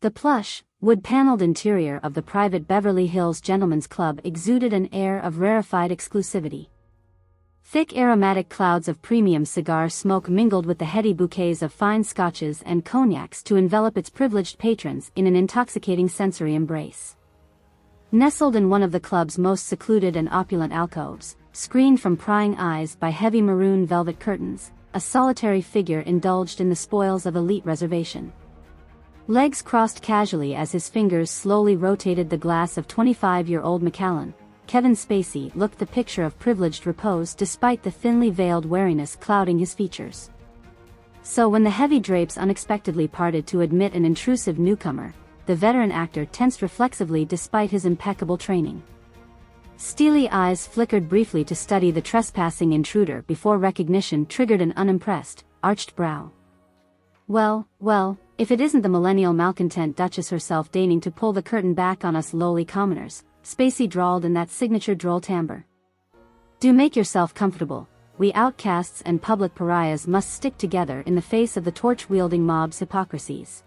The plush, wood-paneled interior of the private Beverly Hills Gentlemen's Club exuded an air of rarefied exclusivity. Thick aromatic clouds of premium cigar smoke mingled with the heady bouquets of fine scotches and cognacs to envelop its privileged patrons in an intoxicating sensory embrace. Nestled in one of the club's most secluded and opulent alcoves, screened from prying eyes by heavy maroon velvet curtains, a solitary figure indulged in the spoils of elite reservation. Legs crossed casually as his fingers slowly rotated the glass of 25-year-old Macallan, Kevin Spacey looked the picture of privileged repose despite the thinly veiled wariness clouding his features. So when the heavy drapes unexpectedly parted to admit an intrusive newcomer, the veteran actor tensed reflexively despite his impeccable training. Steely eyes flickered briefly to study the trespassing intruder before recognition triggered an unimpressed, arched brow. Well, if it isn't the millennial malcontent Duchess herself deigning to pull the curtain back on us lowly commoners, Spacey drawled in that signature droll timbre. Do make yourself comfortable, we outcasts and public pariahs must stick together in the face of the torch-wielding mob's hypocrisies.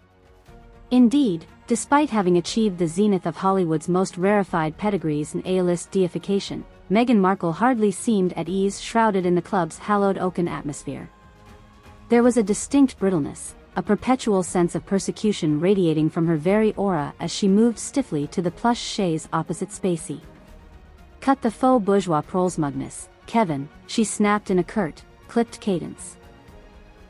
Indeed, despite having achieved the zenith of Hollywood's most rarefied pedigrees and A-list deification, Meghan Markle hardly seemed at ease shrouded in the club's hallowed oaken atmosphere. There was a distinct brittleness, a perpetual sense of persecution radiating from her very aura as she moved stiffly to the plush chaise opposite Spacey. Cut the faux bourgeois prole-smugness, Kevin, she snapped in a curt, clipped cadence.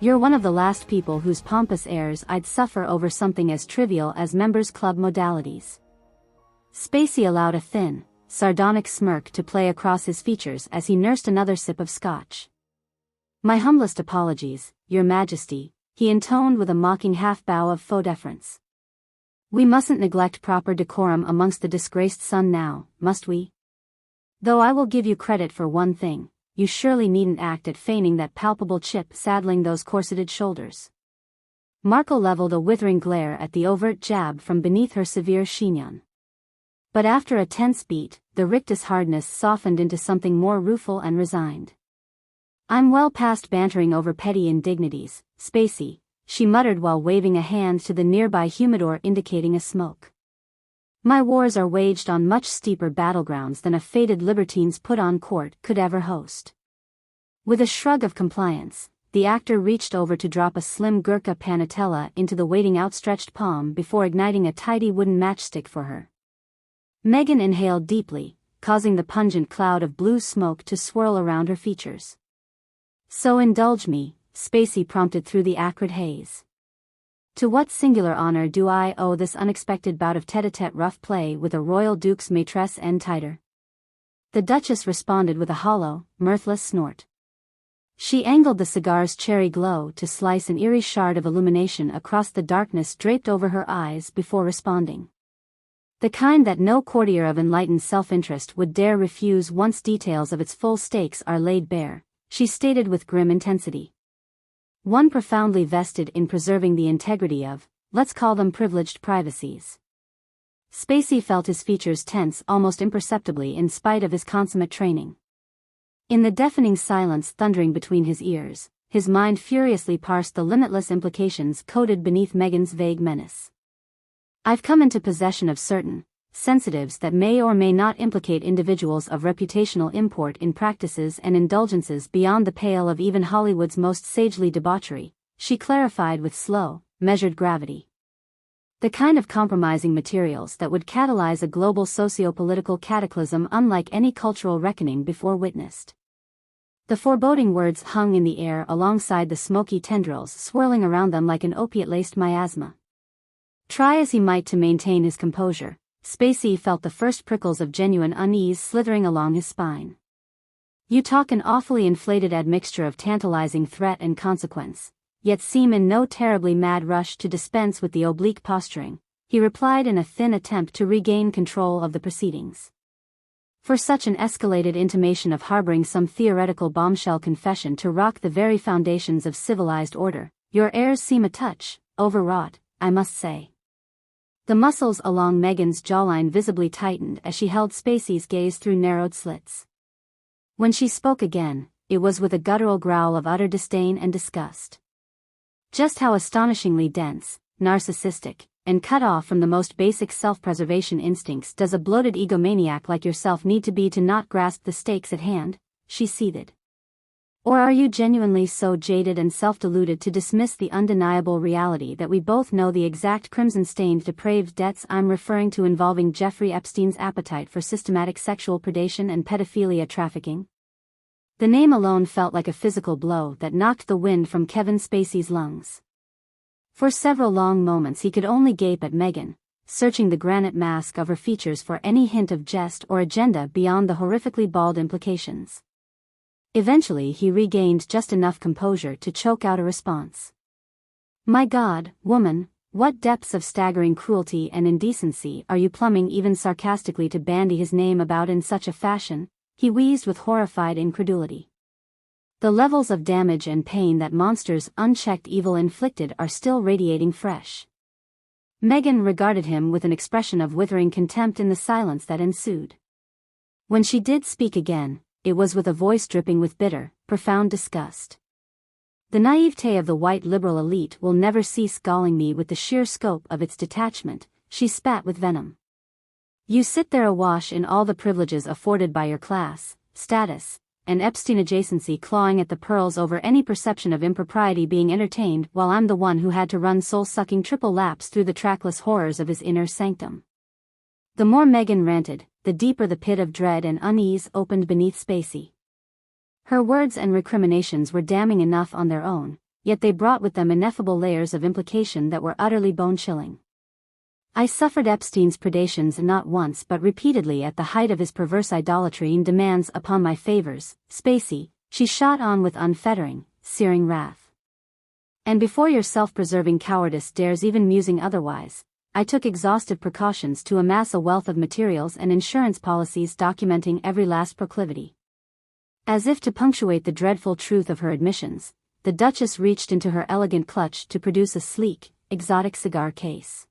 You're one of the last people whose pompous airs I'd suffer over something as trivial as members' club modalities. Spacey allowed a thin, sardonic smirk to play across his features as he nursed another sip of scotch. My humblest apologies, Your Majesty, he intoned with a mocking half-bow of faux deference. We mustn't neglect proper decorum amongst the disgraced son now, must we? Though I will give you credit for one thing, you surely needn't act at feigning that palpable chip saddling those corseted shoulders. Markle leveled a withering glare at the overt jab from beneath her severe chignon. But after a tense beat, the rictus hardness softened into something more rueful and resigned. I'm well past bantering over petty indignities, Spacey, she muttered while waving a hand to the nearby humidor indicating a smoke. My wars are waged on much steeper battlegrounds than a fated libertine's put-on court could ever host. With a shrug of compliance, the actor reached over to drop a slim Gurkha panatella into the waiting outstretched palm before igniting a tidy wooden matchstick for her. Meghan inhaled deeply, causing the pungent cloud of blue smoke to swirl around her features. So indulge me, Spacey prompted through the acrid haze. To what singular honor do I owe this unexpected bout of tête-à-tête rough play with a royal duke's maîtresse en titre? The Duchess responded with a hollow, mirthless snort. She angled the cigar's cherry glow to slice an eerie shard of illumination across the darkness draped over her eyes before responding. The kind that no courtier of enlightened self-interest would dare refuse once details of its full stakes are laid bare, she stated with grim intensity. One profoundly vested in preserving the integrity of, let's call them privileged privacies. Spacey felt his features tense almost imperceptibly in spite of his consummate training. In the deafening silence thundering between his ears, his mind furiously parsed the limitless implications coded beneath Meghan's vague menace. I've come into possession of certain sensitives that may or may not implicate individuals of reputational import in practices and indulgences beyond the pale of even Hollywood's most sagely debauchery, she clarified with slow, measured gravity. The kind of compromising materials that would catalyze a global socio-political cataclysm unlike any cultural reckoning before witnessed. The foreboding words hung in the air alongside the smoky tendrils swirling around them like an opiate-laced miasma. Try as he might to maintain his composure, Spacey felt the first prickles of genuine unease slithering along his spine. You talk an awfully inflated admixture of tantalizing threat and consequence, yet seem in no terribly mad rush to dispense with the oblique posturing, he replied in a thin attempt to regain control of the proceedings. For such an escalated intimation of harboring some theoretical bombshell confession to rock the very foundations of civilized order, your airs seem a touch overwrought, I must say. The muscles along Meghan's jawline visibly tightened as she held Spacey's gaze through narrowed slits. When she spoke again, it was with a guttural growl of utter disdain and disgust. Just how astonishingly dense, narcissistic, and cut off from the most basic self-preservation instincts does a bloated egomaniac like yourself need to be to not grasp the stakes at hand? She seethed. Or are you genuinely so jaded and self-deluded to dismiss the undeniable reality that we both know the exact crimson-stained depraved debts I'm referring to involving Jeffrey Epstein's appetite for systematic sexual predation and pedophilia trafficking? The name alone felt like a physical blow that knocked the wind from Kevin Spacey's lungs. For several long moments he could only gape at Meghan, searching the granite mask of her features for any hint of jest or agenda beyond the horrifically bald implications. Eventually he regained just enough composure to choke out a response. My God, woman, what depths of staggering cruelty and indecency are you plumbing even sarcastically to bandy his name about in such a fashion? He wheezed with horrified incredulity. The levels of damage and pain that monster's unchecked evil inflicted are still radiating fresh. Meghan regarded him with an expression of withering contempt in the silence that ensued. When she did speak again, it was with a voice dripping with bitter, profound disgust. The naivete of the white liberal elite will never cease galling me with the sheer scope of its detachment, she spat with venom. You sit there awash in all the privileges afforded by your class, status, and Epstein adjacency, clawing at the pearls over any perception of impropriety being entertained, while I'm the one who had to run soul-sucking triple laps through the trackless horrors of his inner sanctum. The more Meghan ranted, the deeper the pit of dread and unease opened beneath Spacey. Her words and recriminations were damning enough on their own, yet they brought with them ineffable layers of implication that were utterly bone-chilling. I suffered Epstein's predations not once but repeatedly at the height of his perverse idolatry and demands upon my favors, Spacey, she shot on with unfettering, searing wrath. And before your self-preserving cowardice dares even musing otherwise, I took exhaustive precautions to amass a wealth of materials and insurance policies documenting every last proclivity. As if to punctuate the dreadful truth of her admissions, the Duchess reached into her elegant clutch to produce a sleek, exotic cigar case.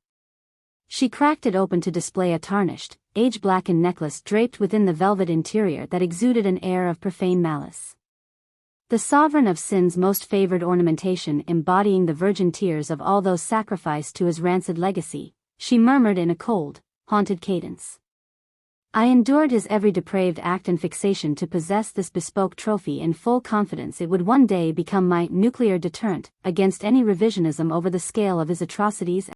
She cracked it open to display a tarnished, age-blackened necklace draped within the velvet interior that exuded an air of profane malice. The sovereign of sin's most favored ornamentation embodying the virgin tears of all those sacrificed to his rancid legacy, she murmured in a cold, haunted cadence. I endured his every depraved act and fixation to possess this bespoke trophy in full confidence it would one day become my nuclear deterrent against any revisionism over the scale of his atrocities